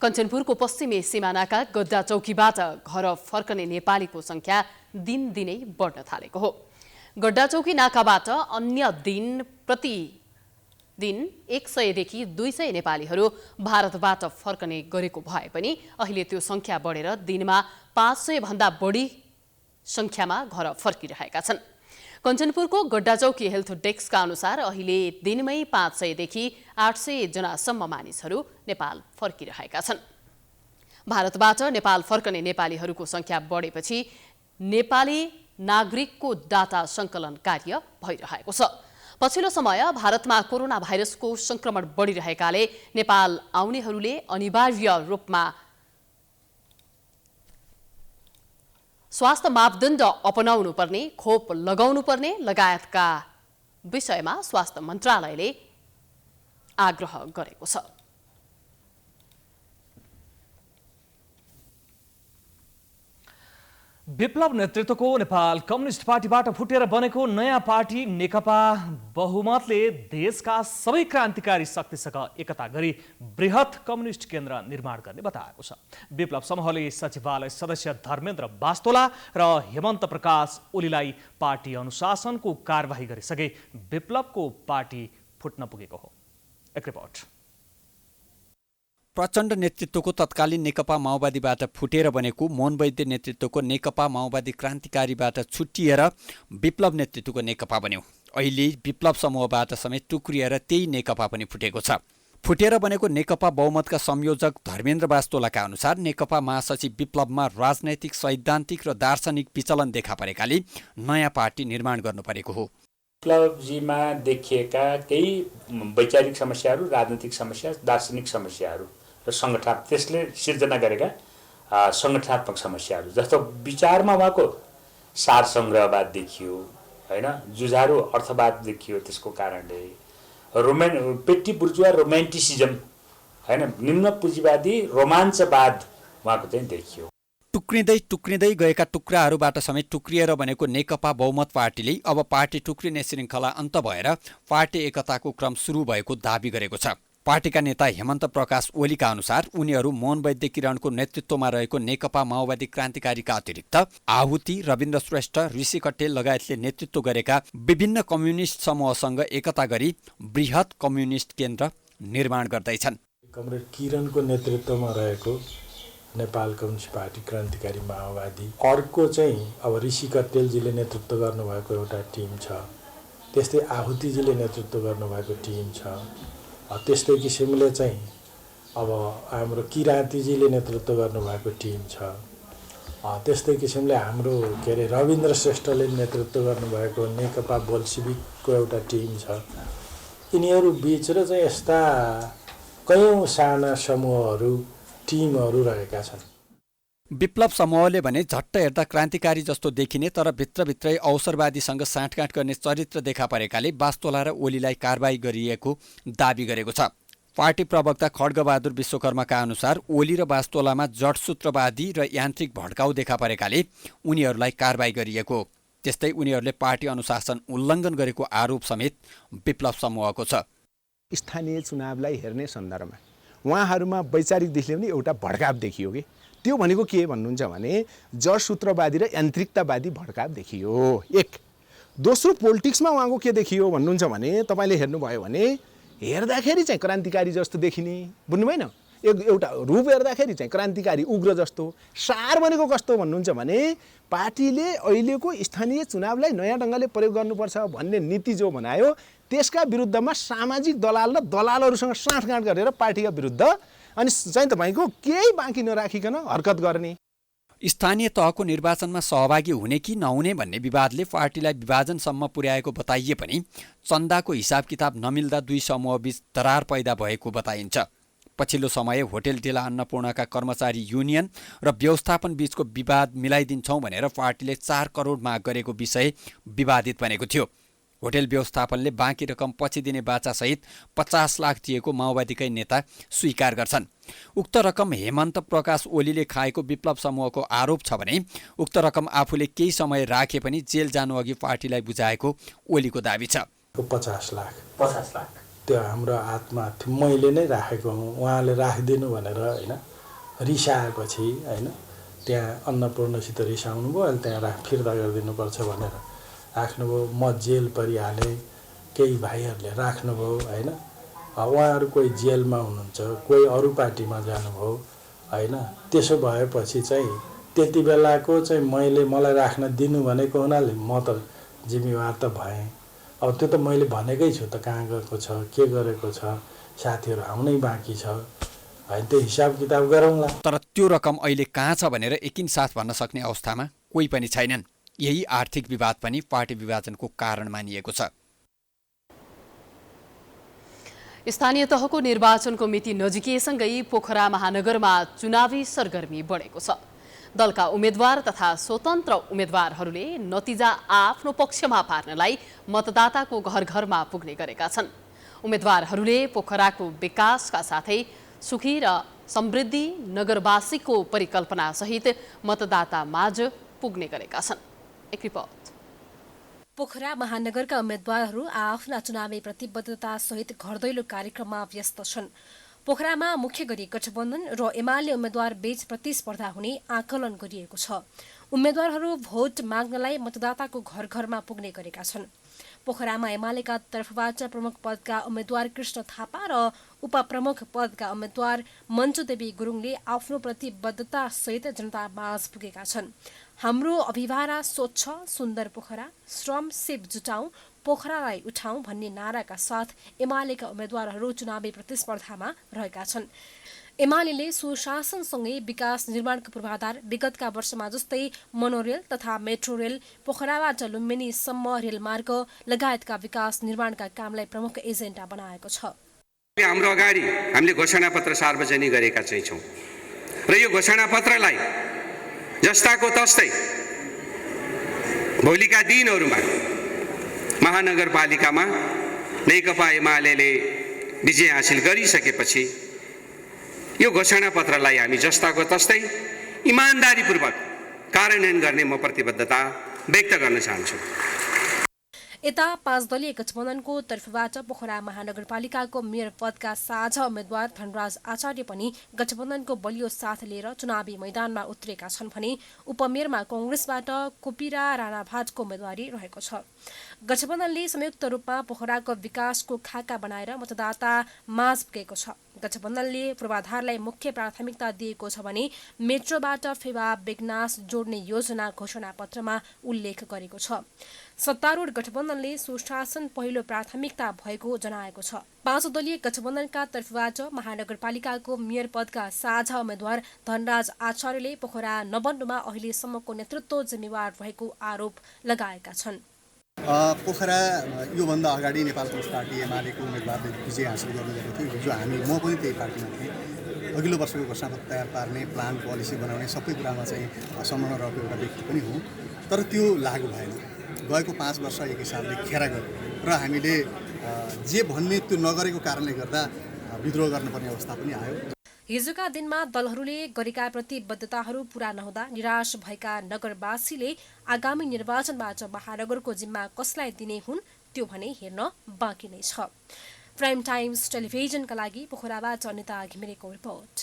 कञ्चनपुरको पश्चिमी सिमानाका गड्डा चौकीबाट घर फर्कने नेपालीको संख्या दिनदिनै बढ्न थालेको हो। गड्डा चौकी नाकाबाट अन्य दिन प्रतिदिन 100 देखि 200 नेपालीहरू भारतबाट फर्कने गरेको भए पनि अहिले त्यो संख्या बढेर दिनमा 500 भन्दा बढी संख्यामा घर फर्किरहेका छन्। कञ्चनपुरको गड्डा चौकी हेल्थ डेस्कका अनुसार अहिले दिनमै 500 देखि 800 जनासम्म मानिसहरू नेपाल फर्किरहेका छन्। भारतबाट नेपाल फर्कने नेपालीहरूको संख्या बढेपछि नेपाली नागरिकको डाटा सङ्कलन कार्य भइरहेको छ। पछिल्लो समय भारतमा कोरोना भाइरसको संक्रमण बढिरहेकाले नेपाल आउनेहरूले अनिवार्य रूपमा स्वास्थ्य मापदण्ड अपनाउनु पर्ने, खोप लगाउनु पर्ने लगायतका विषयमा स्वास्थ्य मन्त्रालयले आग्रह गरेको छ। विप्लव नेतृत्वको नेपाल कम्युनिस्ट पार्टीबाट फुटेर बनेको नयाँ पार्टी नेकपा बहुमतले देशका सबै क्रान्तिकारी शक्तिसँग एकता गरी बृहत कम्युनिस्ट केन्द्र निर्माण गर्ने बताएको छ। विप्लव समूहले सचिवालय सदस्य धर्मेन्द्र बास्तोला र हेमन्त प्रकाश ओलीलाई पार्टी अनुशासनको कारबाही गरिसके विप्लवको पार्टी फुट्न पुगेको हो। एक रिपोर्ट। प्रचण्ड नेतृत्वको तत्कालीन नेकपा माओवादीबाट फुटेर बनेको मोहन वैद्य नेतृत्वको नेकपा माओवादी क्रान्तिकारीबाट छुट्टिएर विप्लव नेतृत्वको नेकपा बन्यो। अहिले विप्लव समूहबाट समेत टुक्रिएर त्यही नेकपा पनि फुटेको छ। फुटेर बनेको नेकपा बहुमतका संयोजक धर्मेन्द्र बास्तोलाका अनुसार नेकपा महासचिव विप्लवमा राजनैतिक, सैद्धान्तिक र दार्शनिक विचलन देखा परेकाले नयाँ पार्टी निर्माण गर्नु परेको हो। विप्लवजीमा देखिएका केही वैचारिक समस्याहरू, राजनीतिक समस्या, दार्शनिक समस्याहरू र त्यसले सिर्जना गरेका सङ्गठनात्मक समस्याहरू, जस्तो विचारमा उहाँको सार सङ्ग्रहवाद देखियो, होइन, जुझारु अर्थवाद देखियो। त्यसको कारणले पेटी बुर्जुवा रोमान्टिसिजम, होइन, निम्न पुँजीवादी रोमाञ्चवाद उहाँको चाहिँ देखियो। टुक्रिँदै गएका टुक्राहरूबाट समेत टुक्रिएर बनेको नेकपा बहुमत पार्टीले अब पार्टी टुक्रिने श्रृङ्खला अन्त भएर पार्टी एकताको क्रम सुरु भएको दाबी गरेको छ। पार्टीका नेता हेमन्त प्रकाश ओलीका अनुसार उनीहरू मोहन वैद्य किरणको नेतृत्वमा रहेको नेकपा माओवादी क्रान्तिकारीका अतिरिक्त आहुति, रविन्द्र श्रेष्ठ, ऋषि कट्टेल लगायतले नेतृत्व गरेका विभिन्न कम्युनिस्ट समूहसँग एकता गरी बृहत कम्युनिस्ट केन्द्र निर्माण गर्दैछन्। कमरेड किरणको नेतृत्वमा रहेको नेपाल कम्युनिस्ट पार्टी क्रान्तिकारी माओवादी, अर्को चाहिँ अब ऋषि कट्टेलजीले नेतृत्व गर्नुभएको एउटा टिम छ। त्यस्तै आहुतिजीले नेतृत्व गर्नुभएको टिम छ। त्यस्तै किसिमले चाहिँ अब हाम्रो किराँतीजीले नेतृत्व गर्नुभएको टिम छ। त्यस्तै किसिमले हाम्रो के अरे रविन्द्र श्रेष्ठले नेतृत्व गर्नुभएको नेकपा बोल्सिविकको एउटा टिम छ। यिनीहरू बिच र चाहिँ यस्ता कयौँ साना समूहहरू टिमहरू रहेका छन्। विप्लव समूहले भने झट्ट हेर्दा क्रान्तिकारी जस्तो देखिने तर भित्रभित्रै अवसरवादीसँग साँठगाँठ गर्ने चरित्र देखा परेकाले बास्तोला र ओलीलाई कारबाही गरिएको दाबी गरेको छ। पार्टी प्रवक्ता खड्गबहादुर विश्वकर्माका अनुसार ओली र बास्तोलामा जडसूत्रवादी र यान्त्रिक भड्काउ देखा परेकाले उनीहरूलाई कारबाही गरिएको। त्यस्तै उनीहरूले पार्टी अनुशासन उल्लङ्घन गरेको आरोप समेत विप्लव समूहको छ। स्थानीय चुनावलाई हेर्ने सन्दर्भमा उहाँहरूमा वैचारिक दृष्टिले पनि एउटा भड्काव देखियो कि त्यो भनेको के भन्नुहुन्छ भने जडसूत्रवादी र यान्त्रिकतावादी भड्काव देखियो। एक दोस्रो पोलिटिक्समा उहाँको के देखियो भन्नुहुन्छ भने तपाईँले हेर्नुभयो भने हेर्दाखेरि चाहिँ क्रान्तिकारी जस्तो देखिने, बुझ्नुभएन? एउटा रूप हेर्दाखेरि चाहिँ क्रान्तिकारी उग्र जस्तो। सार भनेको कस्तो भन्नुहुन्छ भने पार्टीले अहिलेको स्थानीय चुनावलाई नयाँ ढङ्गले प्रयोग गर्नुपर्छ भन्ने नीति जो बनायो त्यसका विरुद्धमा सामाजिक दलाल र दलालहरूसँग साँठगाँठ गरेर पार्टीका विरुद्ध अनि चाहिँ तपाईँको केही बाँकी नराखिकन हरकत गर्ने। स्थानीय तहको निर्वाचनमा सहभागी हुने कि नहुने भन्ने विवादले पार्टीलाई विभाजनसम्म पुर्याएको बताइए पनि चन्दाको हिसाब किताब नमिल्दा दुई समूहबीच दरार पैदा भएको बताइन्छ। पछिल्लो समय होटेल डेला अन्नपूर्णका कर्मचारी युनियन र व्यवस्थापन बीचको विवाद मिलाइदिन्छौँ भनेर पार्टीले 4 करोड माग गरेको विषय विवादित बनेको थियो। होटेल व्यवस्थापनले बाँकी रकम पछि दिने बाचासहित 50 लाख दिएको माओवादीकै नेता स्वीकार गर्छन्। उक्त रकम हेमन्त प्रकाश ओलीले खाएको विप्लव समूहको आरोप छ भने उक्त रकम आफूले केही समय राखे पनि जेल जानुअघि पार्टीलाई बुझाएको ओलीको दाबी छ। 50 लाख त्यो हाम्रो हातमा थियो, मैले नै राखेको हुँ, उहाँले राखिदिनु भनेर होइन रिसाएपछि होइन त्यहाँ अन्नपूर्णसित रिसाउनु भयो। अहिले त्यहाँ फिर्ता गरिदिनुपर्छ भनेर राख्नुभयो। म जेल परिहालेँ, केही भाइहरूले राख्नुभयो होइन। उहाँहरू कोही जेलमा हुनुहुन्छ, कोही अरू पार्टीमा जानुभयो होइन। त्यसो भएपछि चाहिँ त्यति बेलाको चाहिँ मलाई राख्न दिनु भनेको हुनाले म त जिम्मेवार त भएँ। अब त्यो त मैले भनेकै छु त कहाँ गएको छ, के गरेको छ, साथीहरू आउनै बाँकी छ होइन, त्यो हिसाब किताब गरौँला। तर त्यो रकम अहिले कहाँ छ भनेर एकिनसाथ भन्न सक्ने अवस्थामा कोही पनि छैनन्। यही आर्थिक विवाद पनि पार्टी विभाजनको कारण मानिएको छ। स्थानीय तहको निर्वाचनको मिति नजिकिएसँगै पोखरा महानगरमा चुनावी सरगर्मी बढेको छ। दलका उम्मेद्वार तथा स्वतन्त्र उम्मेद्वारहरूले नतिजा आफ्नो पक्षमा पार्नलाई मतदाताको घर घरमा पुग्ने गरेका छन्। उम्मेद्वारहरूले पोखराको विकासका साथै सुखी र समृद्धि नगरवासीको परिकल्पना सहित मतदाता माझ पुग्ने गरेका छन्। एक रिपोर्ट। पोखरा महानगरका उम्मेद्वारहरू आफ्ना चुनावी प्रतिबद्धता सहित घर दैलो कार्यक्रममा व्यस्त छन्। पोखरामा मुख्य गरी गठबन्धन र एमाले उम्मेद्वार बीच प्रतिस्पर्धा हुने आकलन गरिएको छ। उम्मेद्वारहरू भोट माग्नलाई मतदाताको घर घरमा पुग्ने गरेका छन्। पोखरामा एमालेका तर्फबाट प्रमुख पदका उम्मेद्वार कृष्ण थापा र उपप्रमुख पदका उम्मेद्वार मञ्जुदेवी गुरुङले आफ्नो प्रतिबद्धता सहित जनतामाझ पुगेका छन्। हाम्रो अभिभारा स्वच्छ सुन्दर पोखरा, श्रम सिप जुटाउँ, पोखरालाई उठाउँ भन्ने नाराका साथ एमालेका उम्मेद्वारहरू चुनावी प्रतिस्पर्धामा रहेका छन्। एमाले सुशासनसँगै विकास निर्माणको पूर्वाधार विगतका वर्षमा जस्तै मोनोरेल तथा मेट्रो रेल, पोखराबाट लुम्बिनीसम्म रेलमार्ग लगायतका विकास निर्माणका कामलाई प्रमुख एजेन्डा बनाएको छ। हाम्रो अगाडि हामीले घोषणापत्र सार्वजनिक गरेका चाहिँ छौँ र यो घोषणापत्रलाई जस्ताको तस्तै भोलिका दिनहरूमा महानगरपालिकामा नेकपा एमाले विजय हासिल गरिसकेपछि यो घोषणापत्रलाई हामी जस्ताको तस्तै इमानदारीपूर्वक कार्यान्वयन गर्ने म प्रतिबद्धता व्यक्त गर्न चाहन्छु। यता 5 दलीय गठबन्धनको तर्फबाट पोखरा महानगरपालिकाको मेयर पदका साझा उम्मेद्वार धनराज आचार्य पनि गठबन्धनको बलियो साथ लिएर चुनावी मैदानमा उत्रेका छन् भने उपमेयरमा कांग्रेसबाट कोपिरा राणाभाटको उम्मेदवारी रहेको छ। गठबन्धनले संयुक्त रूपमा पोखराको विकासको खाका बनाएर मतदाता माझ पुगेको छ। गठबन्धनले पूर्वाधारलाई मुख्य प्राथमिकता दिएको छ भने मेट्रोबाट फेवा बेगनास जोड्ने योजना घोषणापत्रमा उल्लेख गरेको छ। सत्तारूढ गठबन्धनले सुशासन पहिलो प्राथमिकता भएको जनाएको छ। 5 दलीय गठबन्धनका तर्फबाट महानगरपालिकाको मेयर पदका साझा उम्मेद्वार धनराज आचार्यले पोखरा नबन्नुमा अहिलेसम्मको नेतृत्व जिम्मेवार रहेको आरोप लगाएका छन्। पोखरा योभन्दा अगाडि नेपाल कम्युनिस्ट पार्टी एमालेको उम्मेदवारले विजय हासिल गर्नुभएको थियो, हिजो म पनि त्यही पार्टीमा थिएँ। अघिल्लो वर्षको घोषणापत्र तयार पार्ने, प्लान पोलिसी बनाउने सबै कुरामा चाहिँ संलग्न रहेको एउटा व्यक्ति पनि हुँ। तर त्यो लागू भएन। गएको 5 वर्ष एक हिसाबले खेरा गयो र हामीले जे भन्ने त्यो नगरेको कारणले गर्दा विद्रोह गर्नुपर्ने अवस्था पनि आयो। हिजोका दिनमा दलहरूले गरेका प्रतिबद्धताहरू पूरा नहुँदा निराश भएका नगरवासीले आगामी निर्वाचनबाट महानगरको जिम्मा कसलाई दिने हुन् त्यो भने हेर्न बाँकी नै छ। प्राइम टाइम्स टेलिभिजनका लागि पोखराबाट अनिता घिमिरेको रिपोर्ट।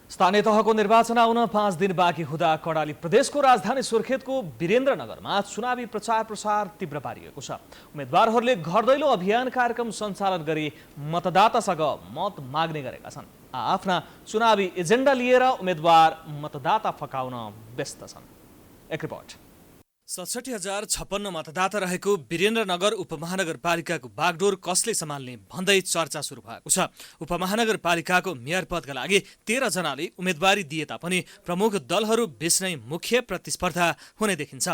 स्थानीय तहको निर्वाचन आउन 5 दिन बाँकी हुँदा कर्णाली प्रदेशको राजधानी सुर्खेतको वीरेन्द्रनगरमा चुनावी प्रचार तीव्र पारिएको छ। उम्मेद्वारहरूले घर दैलो अभियान कार्यक्रम सञ्चालन गरी मतदातासँग मत माग्ने गरेका छन्। आफ्ना चुनावी एजेन्डा लिएर उम्मेद्वार मतदाता फकाउन व्यस्त छन्। एक रिपोर्ट। 67,056 मतदाता रहेको वीरेन्द्रनगर उपमहानगरपालिकाको बागडोर कसले सम्हाल्ने भन्दै चर्चा सुरु भएको छ। उपमहानगरपालिकाको मेयर पदका लागि 13 जनाले उम्मेदवारी दिए तापनि प्रमुख दलहरू बीच नै मुख्य प्रतिस्पर्धा हुने देखिन्छ।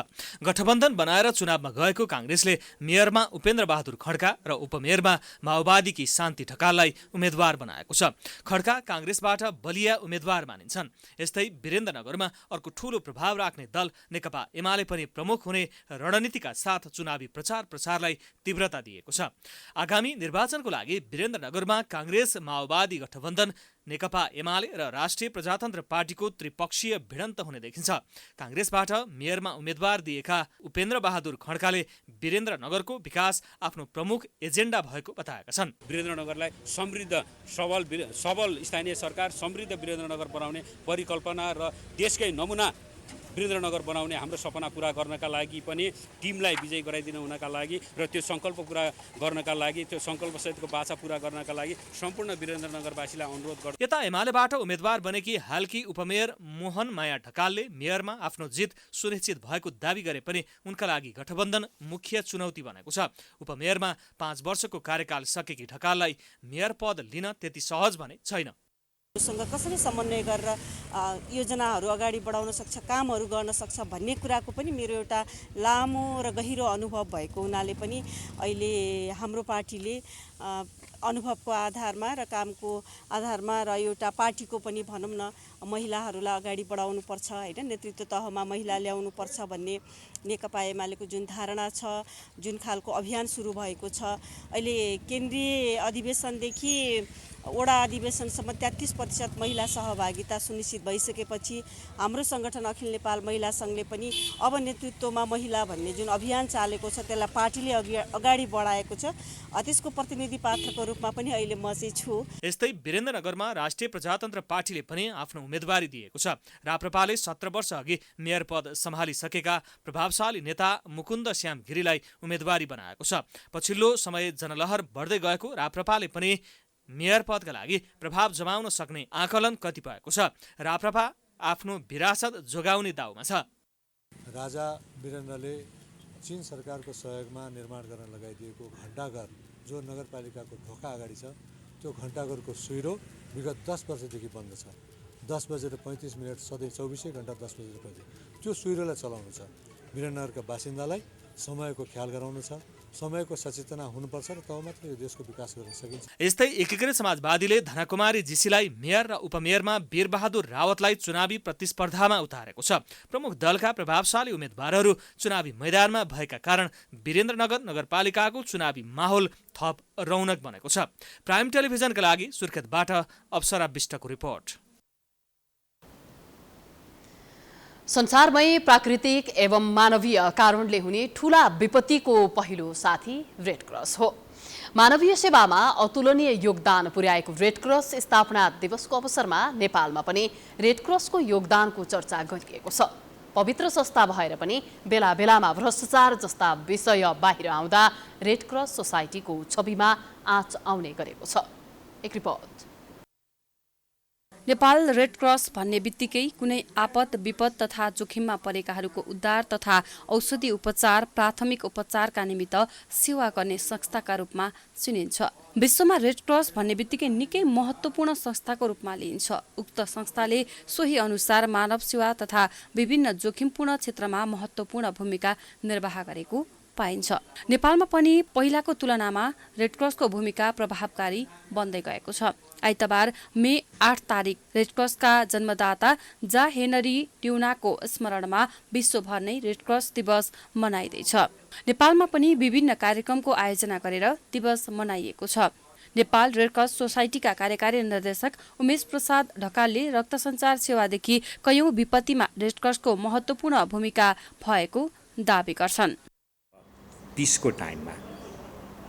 गठबन्धन बनाएर चुनावमा गएको कांग्रेसले मेयरमा उपेन्द्र बहादुर खड्का र उपमेयरमा माओवादीकी शान्ति ढकाललाई उम्मेद्वार बनाएको छ। खड्का कांग्रेसबाट बलिया उम्मेद्वार मानिन्छन्। यस्तै वीरेन्द्रनगरमा अर्को ठूलो प्रभाव राख्ने दल नेकपा एमाले पनि प्रमुख हुने रणनीतिका साथ चुनावी प्रचारलाई तीव्रता दिएको छ। आगामी निर्वाचनको लागि वीरेन्द्रनगरमा कांग्रेस माओवादी गठबन्धन, नेकपा एमाले र राष्ट्रिय प्रजातन्त्र पार्टीको त्रिपक्षीय भिडन्त हुने देखिन्छ। कांग्रेसबाट मेयरमा उम्मेद्वार दिएका उपेन्द्र बहादुर खड्काले वीरेन्द्रनगरको विकास आफ्नो प्रमुख एजेन्डा भएको बताएका छन्। वीरेन्द्रनगरलाई समृद्ध सबल स्थानीय सरकार, समृद्ध वीरेन्द्रनगर बनाउने परिकल्पना र देशकै नमुना वीरेन्द्रनगर बनाउने हाम्रो सपना पूरा गर्नका लागि पनि टिमलाई विजयी गराइदिनु हुनका लागि र त्यो सङ्कल्प पूरा गर्नका लागि, त्यो सङ्कल्पसहितको बाचा पूरा गर्नका लागि सम्पूर्ण वीरेन्द्रनगरवासीलाई अनुरोध गर्छु। यता एमालेबाट उम्मेद्वार बनेकी हालकी उपमेयर मोहन माया ढकालले मेयरमा आफ्नो जित सुनिश्चित भएको दावी गरे पनि उनका लागि गठबन्धन मुख्य चुनौती बनेको छ। उपमेयरमा 5 वर्षको कार्यकाल सकेकी ढकाललाई मेयर पद लिन त्यति सहज भने छैन। सँग कसरी समन्वय गरेर योजनाहरू अगाडि बढाउन सक्छ, कामहरू गर्न सक्छ भन्ने कुराको पनि मेरो एउटा लामो र गहिरो अनुभव भएको हुनाले पनि अहिले हाम्रो पार्टीले अनुभवको आधारमा र कामको आधारमा र एउटा पार्टीको पनि भनौँ न महिलाहरूलाई अगाडि बढाउनुपर्छ हैन, नेतृत्व तहमा महिला ल्याउनुपर्छ भन्ने नेकपा एमालेको जुन धारणा छ, जुन खालको अभियान सुरु भएको छ। अहिले केन्द्रीय अधिवेशनदेखि वडा अधिवेशनसम्म 33% महिला सहभागिता सुनिश्चित भइसकेपछि हाम्रो सङ्गठन अखिल नेपाल महिला सङ्घले पनि अब नेतृत्वमा महिला भन्ने जुन अभियान चालेको छ त्यसलाई पार्टीले अगाडि बढाएको छ। त्यसको प्रतिनिधि पात्रको रूपमा पनि अहिले म चाहिँ छु। यस्तै वीरेन्द्रनगरमा राष्ट्रिय प्रजातन्त्र पार्टीले पनि आफ्नो उम्मेदवारी दिएको छ। राप्रपाले 17 वर्ष अघि मेयर पद सम्हालिसकेका प्रभावशाली नेता मुकुन्द श्याम गिरीलाई उम्मेदवारी बनाएको छ। पछिल्लो समय जनलहर बढ्दै गएको राप्रपाले पनि मेयर पदका लागि प्रभाव जमाउन सक्ने आकलन कतिपयको छ। राप्रपा आफ्नो विरासत जोगाउने दाउमा छ। राजा वीरेन्द्रले चीन सरकारको सहयोगमा निर्माण गर्न लगाइदिएको घण्टाघर जो नगरपालिकाको ढोका अगाडि छ, त्यो घण्टाघरको सुइरो विगत 10 वर्षदेखि बन्द छ। 10:35 सधैँ 24 घण्टा 10:35 त्यो सुइरोलाई चलाउनु छ। वीरेन्द्रनगरका बासिन्दालाई समयको ख्याल गराउनु छ, समयको सचेतना हुनुपर्छ र तब मात्र यो देशको विकास गर्न सकिन्छ। यस्तै एकीकृत समाजवादीले धनकुमारी जीसीलाई मेयर र उपमेयरमा वीरबहादुर रावतलाई चुनावी प्रतिस्पर्धामा उतारेको छ। प्रमुख दलका प्रभावशाली उम्मेदवारहरू चुनावी मैदानमा भएका कारण वीरेन्द्रनगर नगरपालिकाको चुनावी माहौल थप रौनक बनेको छ। प्राइम टेलिभिजनका लागि सुर्खेतबाट अप्सरा विष्टको रिपोर्ट। संसारमै प्राकृतिक एवं मानवीय कारणले हुने ठूला विपत्तिको पहिलो साथी रेड क्रस हो। मानवीय सेवामा अतुलनीय योगदान पुर्याएको रेड क्रस स्थापना दिवसको अवसरमा नेपालमा पनि रेड क्रसको योगदानको चर्चा गरिएको छ। पवित्र संस्था भएर पनि बेला बेलामा भ्रष्टाचार जस्ता विषय बाहिर आउँदा रेड क्रस सोसाइटीको छविमा आँच आउने गरेको छ। एक रिपोर्ट। नेपाल रेड क्रस भन्ने बित्तिकै कुनै आपद विपद तथा जोखिममा परेकाहरूको उद्धार तथा औषधि उपचार प्राथमिक उपचारका निमित्त सेवा गर्ने संस्थाका रूपमा चिनिन्छ। विश्वमा रेड क्रस भन्ने बित्तिकै निकै महत्त्वपूर्ण संस्थाको रूपमा लिइन्छ। उक्त संस्थाले सोही अनुसार मानव सेवा तथा विभिन्न जोखिमपूर्ण क्षेत्रमा महत्त्वपूर्ण भूमिका निर्वाह गरेको पाइन्छ। नेपालमा पनि पहिलाको तुलनामा रेड क्रसको भूमिका प्रभावकारी बन्दै गएको छ। आइतबार मे 8 तारिक रेड क्रसका जन्मदाता जा हेनरी ट्युनाको स्मरणमा विश्वभर नै रेड क्रस दिवस मनाइँदैछ। नेपालमा पनि विभिन्न कार्यक्रमको आयोजना गरेर दिवस मनाइएको छ। नेपाल रेड क्रस सोसाइटीका कार्यकारी निर्देशक उमेश प्रसाद ढकालले रक्त सञ्चार सेवादेखि कयौं विपत्तिमा रेड क्रसको महत्त्वपूर्ण भूमिका भएको दावी गर्छन्। पिसको टाइममा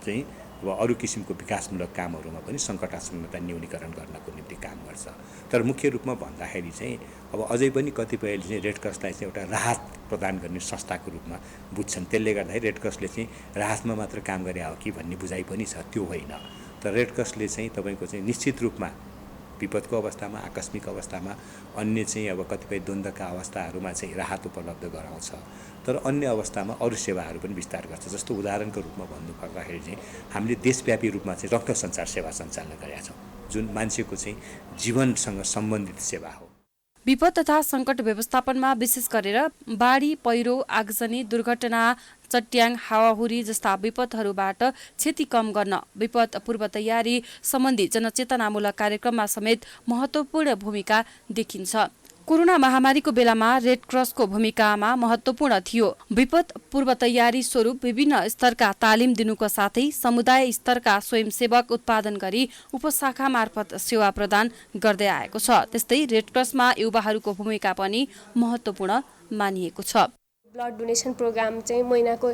चाहिँ अब अरू किसिमको विकासमूलक कामहरूमा पनि सङ्कटासन्नता न्यूनीकरण गर्नको निम्ति काम गर्छ। तर मुख्य रूपमा भन्दाखेरि चाहिँ अब अझै पनि कतिपयले चाहिँ रेड क्रसलाई चाहिँ एउटा राहत प्रदान गर्ने संस्थाको रूपमा बुझ्छन्। त्यसले गर्दाखेरि रेड क्रसले चाहिँ राहतमा मात्र काम गरे हो कि भन्ने बुझाइ पनि छ, त्यो होइन। तर रेड क्रसले चाहिँ तपाईँको चाहिँ निश्चित रूपमा विपदको अवस्थामा आकस्मिक अवस्थामा अन्य चाहिँ अब कतिपय द्वन्द्वका अवस्थाहरूमा चाहिँ राहत उपलब्ध गराउँछ। तर अन्य अवस्थामा अरू सेवाहरू पनि विस्तार गर्छ। जस्तो उदाहरणको रूपमा भन्नुपर्दाखेरि चाहिँ हामीले देशव्यापी रूपमा चाहिँ रक्त सञ्चार सेवा सञ्चालन गरेका छौँ, जुन मान्छेको चाहिँ जीवनसँग सम्बन्धित सेवा हो। विपद तथा सङ्कट व्यवस्थापनमा विशेष गरेर बाढी पहिरो आगजनी दुर्घटना चट्याङ हावाहुरी जस्ता विपदहरूबाट क्षति कम गर्न विपद पूर्व तयारी सम्बन्धी जनचेतनामूलक कार्यक्रममा समेत महत्त्वपूर्ण भूमिका देखिन्छ। कोरोना महामारीको बेलामा रेड क्रसको भूमिकामा महत्त्वपूर्ण थियो। विपद पूर्व तयारी स्वरूप विभिन्न स्तरका तालिम दिनुको साथै समुदाय स्तरका स्वयंसेवक उत्पादन गरी उपशाखा मार्फत सेवा प्रदान गर्दै आएको छ। त्यस्तै रेड क्रसमा युवाहरूको भूमिका पनि महत्त्वपूर्ण मानिएको छ। ब्लड डोनेसन प्रोग्राम चाहिँ महिनाको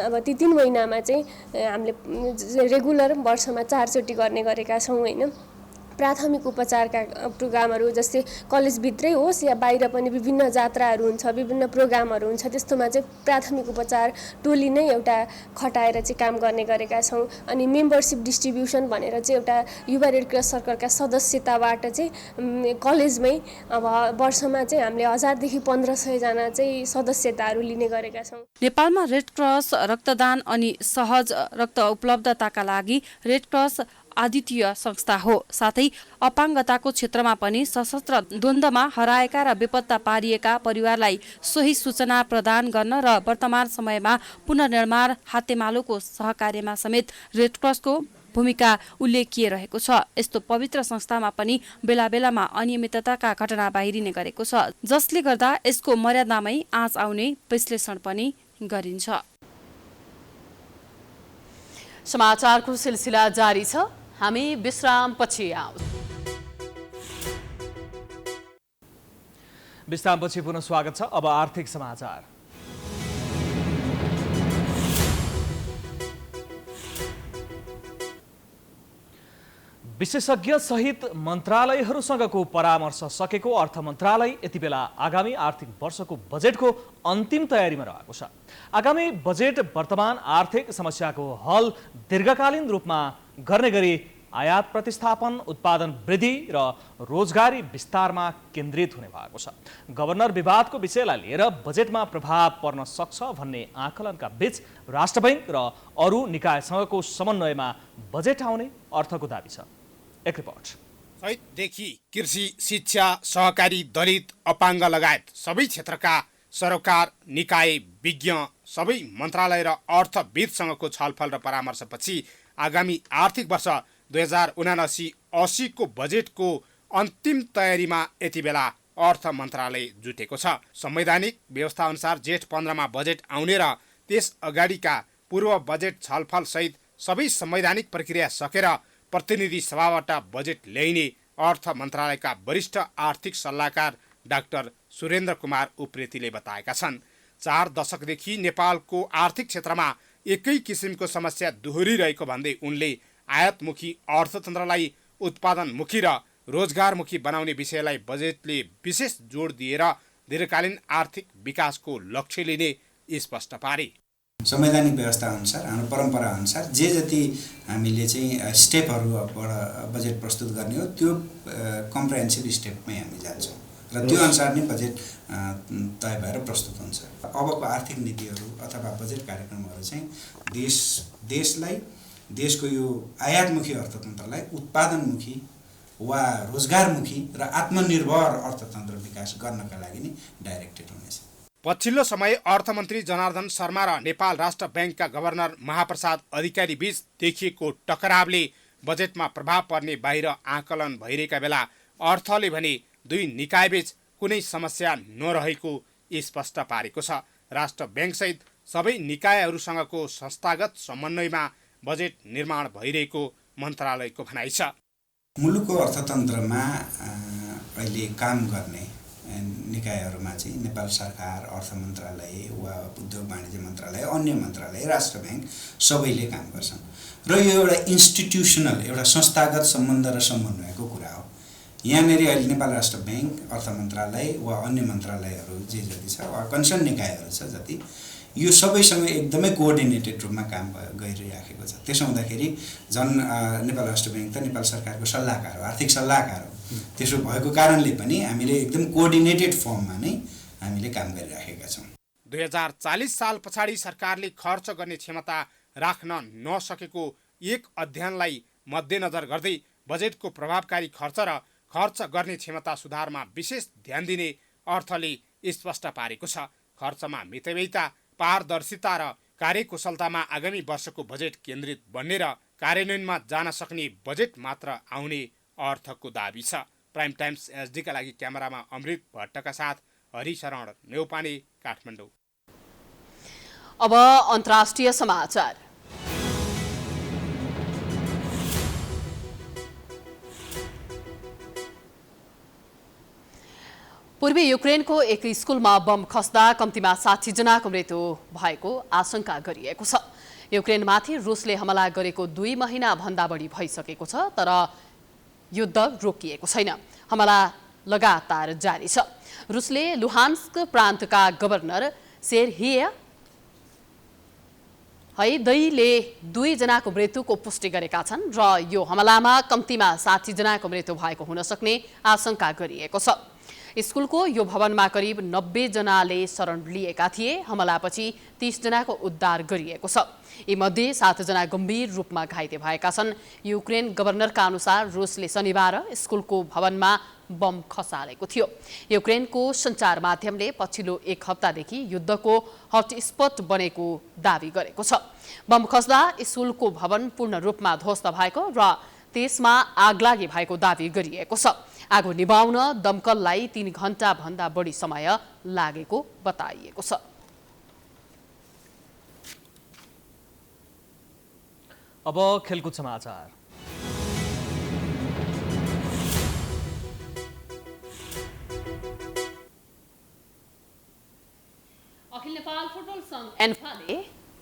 अब ती 3 महिनामा चाहिँ हामीले रेगुलर वर्षमा 4 चोटि गर्ने गरेका छौँ होइन। प्राथमिक उपचारका प्रोग्रामहरू जस्तै कलेजभित्रै होस् या बाहिर पनि विभिन्न जात्राहरू हुन्छ, विभिन्न प्रोग्रामहरू हुन्छ, त्यस्तोमा चाहिँ प्राथमिक उपचार टोली नै एउटा खटाएर चाहिँ काम गर्ने गरेका छौँ। अनि मेम्बरसिप डिस्ट्रिब्युसन भनेर चाहिँ एउटा युवा रेड क्रस सर्कलका सदस्यताबाट चाहिँ कलेजमै अब वर्षमा चाहिँ हामीले 1000 देखि 1500 जना चाहिँ सदस्यताहरू लिने गरेका छौँ। नेपालमा रेड क्रस रक्तदान अनि सहज रक्त उपलब्धताका लागि रेड क्रस अद्वितीय संस्था हो। साथै अपाङ्गताको क्षेत्रमा पनि सशस्त्र द्वन्द्वमा हराएका र बेपत्ता पारिएका परिवारलाई सोही सूचना प्रदान गर्न र वर्तमान समयमा पुनर्निर्माण हातेमालोको सहकार्यमा समेत रेड क्रसको भूमिका उल्लेखिए रहेको छ। यस्तो पवित्र संस्थामा पनि बेला बेलामा अनियमितताका घटना बाहिरिने गरेको छ, जसले गर्दा यसको मर्यादामै आँच आउने विश्लेषण पनि गरिन्छ। समाचारको सिलसिला जारी छ, हामी विश्रामपछि आउँछौँ। विश्रामपछि पुनः स्वागत छ। अब आर्थिक समाचार। विशेषज्ञ सहित मन्त्रालयहरूसँगको परामर्श सकेको अर्थ मन्त्रालय यति बेला आगामी आर्थिक वर्षको बजेटको अन्तिम तयारीमा रहेको छ। आगामी बजेट वर्तमान आर्थिक समस्याको हल दीर्घकालीन रूपमा गर्ने गरी आयात प्रतिस्थापन, उत्पादन वृद्धि र रोजगारी विस्तारमा केन्द्रित हुने भएको छ। गभर्नर विवादको विषयलाई लिएर बजेटमा प्रभाव पर्न सक्छ भन्ने आकलनका बीच राष्ट्र बैंक र अरू निकायसँगको समन्वयमा बजेट आउने अर्थको दाबी छ। एक रिपोर्ट। सहितदेखि कृषि, शिक्षा, सहकारी, दलित, अपाङ्ग लगायत सबै क्षेत्रका सरकार, निकाय, विज्ञ, सबै मन्त्रालय र अर्थविदसँगको छलफल र परामर्शपछि आगामी आर्थिक वर्ष 2079-80 को बजेटको अन्तिम तयारीमा यति बेला अर्थ मन्त्रालय जुटेको छ। संवैधानिक व्यवस्था अनुसार जेठ 15 मा बजेट आउने र त्यस अगाडिका पूर्व बजेट छलफल सहित सबै संवैधानिक प्रक्रिया सकेर प्रतिनिधि सभाबाट बजेट ल्याइने अर्थ मन्त्रालयका वरिष्ठ आर्थिक सल्लाहकार डाक्टर सुरेन्द्र कुमार उप्रेतीले बताएका छन्। 4 दशकदेखि नेपालको आर्थिक क्षेत्रमा एकै किसिमको समस्या दोहोरिरहेको भन्दै उनले आयातमुखी अर्थतन्त्रलाई उत्पादनमुखी र रोजगारमुखी बनाउने विषयलाई बजेटले विशेष जोड दिएर दीर्घकालीन आर्थिक विकासको लक्ष्य लिने स्पष्ट पारे। संवैधानिक व्यवस्था अनुसार हाम्रो परम्परा अनुसार जे जति हामीले चाहिँ स्टेपहरूबाट बजेट प्रस्तुत गर्ने हो त्यो कम्प्रिहेन्सिभ स्टेपमै हामी जान्छौँ र त्यो अनुसार नै बजेट तय भएर प्रस्तुत हुन्छ। अबको आर्थिक नीतिहरू अथवा बजेट कार्यक्रमहरू चाहिँ देशलाई देशको यो आयातमुखी अर्थतन्त्रलाई उत्पादनमुखी वा रोजगारमुखी र आत्मनिर्भर अर्थतन्त्र विकास गर्नका लागि नै डाइरेक्टेड हुनेछ। पछिल्लो समय अर्थमन्त्री जनार्दन शर्मा र नेपाल राष्ट्र ब्याङ्कका गभर्नर महाप्रसाद अधिकारी बीच देखिएको टकरावले बजेटमा प्रभाव पर्ने बाहिर आकलन भइरहेका बेला अर्थले भने दुई निकायबीच कुनै समस्या नरहेको स्पष्ट पारेको छ। राष्ट्र ब्याङ्कसहित सबै निकायहरूसँगको संस्थागत समन्वयमा बजेट निर्माण भइरहेको मन्त्रालयको भनाइ छ। मुलुकको अर्थतन्त्रमा अहिले काम गर्ने निकायहरूमा चाहिँ नेपाल सरकार, अर्थ मन्त्रालय वा उद्योग वाणिज्य मन्त्रालय, अन्य मन्त्रालय, राष्ट्र ब्याङ्क सबैले काम गर्छन् र यो एउटा इन्स्टिट्युसनल एउटा संस्थागत सम्बन्ध र समन्वयको कुरा हो। यहाँनिर अहिले नेपाल राष्ट्र ब्याङ्क, अर्थ मन्त्रालय वा अन्य मन्त्रालयहरू जे जति छ वा कन्सर्न निकायहरू छ जति यो सबैसँग एकदमै कोअर्डिनेटेड रूपमा काम गरिराखेको छ। त्यसो हुँदाखेरि झन् नेपाल राष्ट्र ब्याङ्क त नेपाल सरकारको सल्लाहकार हो, आर्थिक सल्लाहकार हो। त्यसो भएको कारणले पनि हामीले एकदम कोअर्डिनेटेड फर्ममा नै हामीले काम गरिराखेका छौँ। 2040 साल पछाडि सरकारले खर्च गर्ने क्षमता राख्न नसकेको एक अध्ययनलाई मध्यनजर गर्दै बजेटको प्रभावकारी खर्च र खर्च गर्ने क्षमता सुधारमा विशेष ध्यान दिने अर्थले स्पष्ट पारेको छ। खर्चमा मितव्ययिता, पारदर्शिता र कार्यकुशलतामा आगामी वर्षको बजेट केन्द्रित बन्ने र कार्यान्वयनमा जान सक्ने बजेट मात्र आउने अर्थको दाबी छ। प्राइम टाइम्स एसडीका लागि क्यामेरामा अमृत भट्टका साथ हरिशरण नेउपाने, काठमाडौँ। अब अन्तर्राष्ट्रिय समाचार। पूर्वी युक्रेनको एक स्कुलमा बम खस्दा कम्तीमा 60 जनाको मृत्यु भएको आशंका गरिएको छ। युक्रेनमाथि रुसले हमला गरेको 2 महिना भन्दा बढी भइसकेको छ, तर युद्ध रोकिएको छैन। हमला लगातार जारी छ। रुसले लुहान्स्क प्रान्तका गभर्नर सेर्हिय हैदैले 2 जनाको मृत्युको पुष्टि गरेका छन् र यो हमलामा कम्तीमा 60 जनाको मृत्यु भएको हुन सक्ने आशंका गरिएको छ। स्कुलको यो भवनमा करिब 90 जनाले शरण लिएका थिए। हमलापछि 30 जनाको उद्धार गरिएको छ। यीमध्ये 7 जना गम्भीर रूपमा घाइते भएका छन्। युक्रेन गभर्नरका अनुसार रुसले शनिबार स्कुलको भवनमा बम खसालेको थियो। युक्रेनको सञ्चार माध्यमले पछिल्लो 1 हप्तादेखि युद्धको हटस्पट बनेको दावी गरेको छ। बम खस्दा स्कुलको भवन पूर्ण रूपमा ध्वस्त भएको र त्यसमा आगलागी भएको दावी गरिएको छ। आगो निभाउन दमकललाई 3 घण्टा भन्दा बढी समय लागेको बताइएको छ। अब खेलकुद समाचार। अखिल नेपाल फुटबल सङ्घ एन्फाले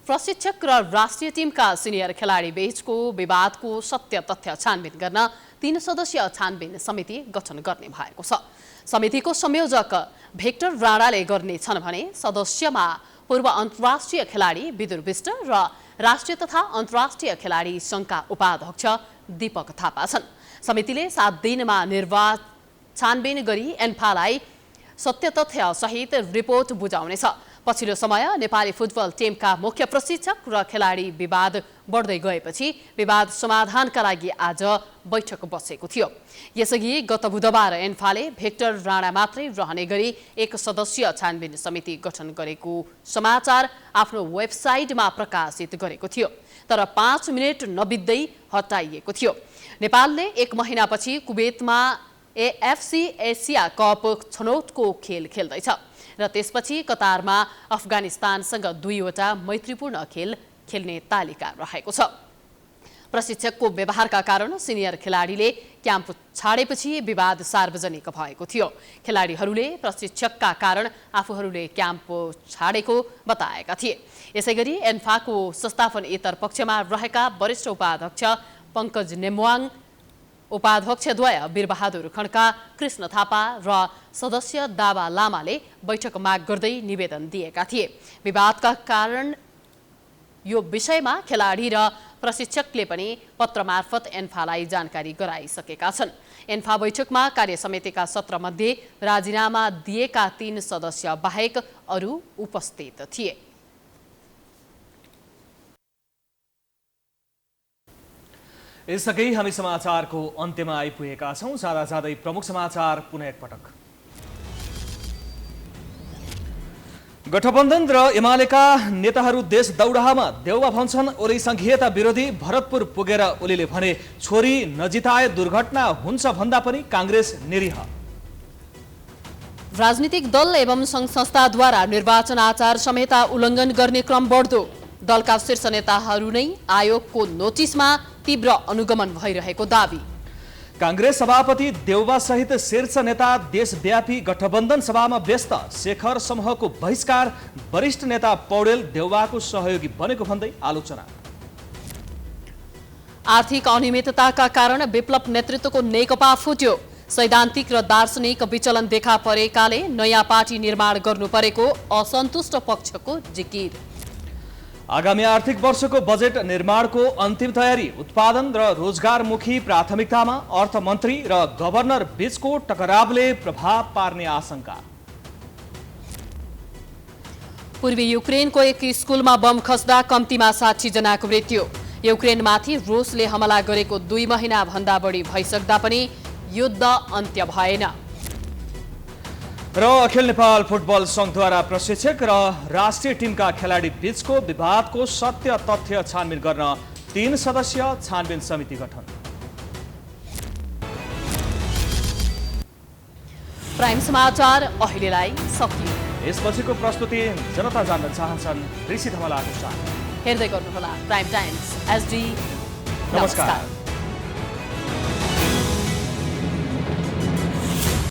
प्रशिक्षक र राष्ट्रिय टिमका सिनियर खेलाडी बीचको विवादको सत्य तथ्य छानबिन गर्न 3 सदस्यीय छानबिन समिति गठन गर्ने भएको छ। समितिको संयोजक भेक्टर राणाले गर्नेछन् भने सदस्यमा पूर्व अन्तर्राष्ट्रिय खेलाडी विदुर विष्ट र राष्ट्रिय तथा अन्तर्राष्ट्रिय खेलाडी सङ्घका उपाध्यक्ष दीपक थापा छन्। समितिले 7 दिनमा छानबिन गरी एन्फालाई सत्य तथ्य सहित रिपोर्ट बुझाउनेछ। पछिल्लो समय नेपाली फुटबल टिमका मुख्य प्रशिक्षक र खेलाडी विवाद बढ्दै गएपछि विवाद समाधानका लागि आज बैठक बसेको थियो। यसअघि गत बुधबार एन्फाले भेक्टर राणा मात्रै रहने गरी 1 सदस्यीय छानबिन समिति गठन गरेको समाचार आफ्नो वेबसाइटमा प्रकाशित गरेको थियो, तर 5 मिनेट नबित्दै हटाइएको थियो। नेपालले 1 महिनापछि कुवेतमा एएफसी एसिया कप छनौटको खेल खेल्दैछ र त्यसपछि कतारमा अफगानिस्तानसँग 2 वटा मैत्रीपूर्ण खेल खेल्ने तालिका रहेको छ। प्रशिक्षकको व्यवहारका कारण सिनियर खेलाडीले क्याम्प छाडेपछि विवाद सार्वजनिक भएको थियो। खेलाडीहरूले प्रशिक्षकका कारण आफूहरूले क्याम्प छाडेको बताएका थिए। यसैगरी एन्फाको संस्थापनेतर पक्षमा रहेका वरिष्ठ उपाध्यक्ष पङ्कज नेमवाङ, उपाध्यक्षद्वय वीरबहादुर खड्का, कृष्ण थापा र सदस्य दावा लामाले बैठक माग गर्दै निवेदन दिएका थिए। विवादका कारण यो विषयमा खेलाडी र प्रशिक्षकले पनि पत्र मार्फत एन्फालाई जानकारी गराइसकेका छन्। एन्फा बैठकमा कार्यसमितिका सत्रमध्ये राजीनामा दिएका 3 सदस्य बाहेक अरू उपस्थित थिए। यसअघि हामी समाचारको अन्त्यमा आइपुगेका छौं। जाँदा जाँदै प्रमुख समाचार पुनः एकपटक। गठबन्धन र एमालेका नेताहरू देश दौडाहामा देउवा भन्छन्। ओली संघीयता विरोधी भरतपुर पुगेर ओलीले भने छोरी नजिताए दुर्घटना हुन्छ भन्दा पनि कांग्रेस निरीह। राजनीतिक दल एवं संघ संस्थाद्वारा निर्वाचन आचार संहिता उल्लङ्घन गर्ने क्रम बढ्दो। दलका शीर्ष नेताहरू नै आयोगको नोटिसमा तीव्र अनुगमन भइरहेको दावी। कांग्रेस सभापति देउवा सहित शीर्ष नेता देशव्यापी गठबन्धन सभामा व्यस्त। शेखर समूहको बहिष्कार। वरिष्ठ नेता पौडेल देउवाको सहयोगी बनेको भन्दै आलोचना। आर्थिक अनियमितताका कारण विप्लव नेतृत्वको नेकपा फुट्यो। सैद्धान्तिक र दार्शनिक विचलन देखा परेकाले नयाँ पार्टी निर्माण गर्नु परेको असन्तुष्ट पक्षको जिकिर। आगामी आर्थिक वर्षको बजेट निर्माणको अन्तिम तयारी। उत्पादन र रोजगारमुखी प्राथमिकतामा अर्थमन्त्री र गभर्नर बीचको टकरावले प्रभाव पार्ने आशंका। पूर्वी युक्रेनको एक स्कुलमा बम खस्दा कम्तीमा 60 जनाको मृत्यु। युक्रेनमाथि रुसले हमला गरेको 2 महिना भन्दा बढी भइसक्दा पनि युद्ध अन्त्य भएन। र अखिल नेपाल फुटबल संघद्वारा प्रशिक्षक र राष्ट्रिय टिमका खेलाडी बीचको विवादको सत्य तथ्य छानबिन गर्न 3 सदस्यीय छानबिन समिति गठन। प्राइम समाचार अहिलेलाई सकियो। यसपछिको प्रस्तुति जनता जान्न चाहन्छन् ऋषि धमलाको साथ। हेर्दै गर्नुहोला प्राइम टाइम्स एसडी। नमस्कार।